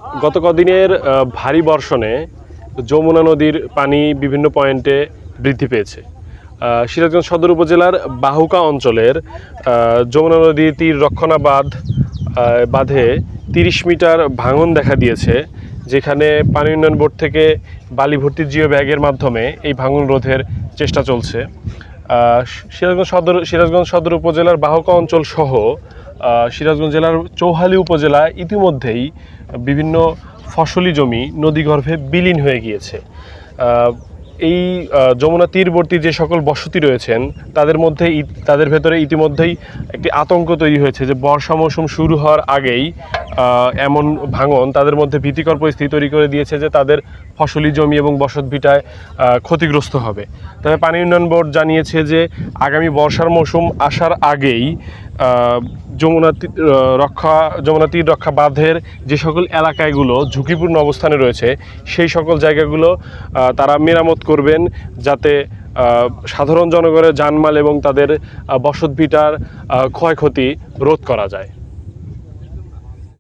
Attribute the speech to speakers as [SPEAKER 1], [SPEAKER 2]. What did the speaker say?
[SPEAKER 1] গত কদিনের ভারী বর্ষণে যমুনা নদীর পানি বিভিন্ন পয়েন্টে বৃদ্ধি পেয়েছে। সিরাজগঞ্জ সদর উপজেলার বাহুকা অঞ্চলের যমুনা নদীর তীর রক্ষণা বাঁধে 30 মিটার ভাঙন দেখা দিয়েছে, যেখানে পানি উন্নয়ন বোর্ড থেকে বালি ভর্তি জিও ব্যাগের মাধ্যমে এই ভাঙন রোধের চেষ্টা চলছে। সিরাজগঞ্জ সদর উপজেলার বাহুকা অঞ্চল সহ সিরাজগঞ্জ জেলার চৌহালি উপজেলা ইতিমধ্যেই বিভিন্ন ফসলি জমি নদীগর্ভে বিলীন হয়ে গিয়েছে। এই যমুনা তীরবর্তী যে সকল বসতি রয়েছেন তাদের ভেতরে ইতিমধ্যেই একটি আতঙ্ক তৈরি হয়েছে যে বর্ষা মৌসুম শুরু হওয়ার আগেই এমন ভাঙন তাদের মধ্যে ভীতিকর পরিস্থিতি তৈরি করে দিয়েছে যে তাদের ফসলি জমি এবং বসতভিটায় ক্ষতিগ্রস্ত হবে। তবে পানি উন্নয়ন বোর্ড জানিয়েছে যে আগামী বর্ষার মৌসুম আসার আগেই যমুনা তীর রক্ষা বাঁধের যে সকল এলাকাগুলো ঝুঁকিপূর্ণ অবস্থানে রয়েছে সেই সকল জায়গাগুলো তারা মেরামত করবেন, যাতে সাধারণ জনগণের জানমাল এবং তাদের বসতভিটার ক্ষয়ক্ষতি রোধ করা যায়।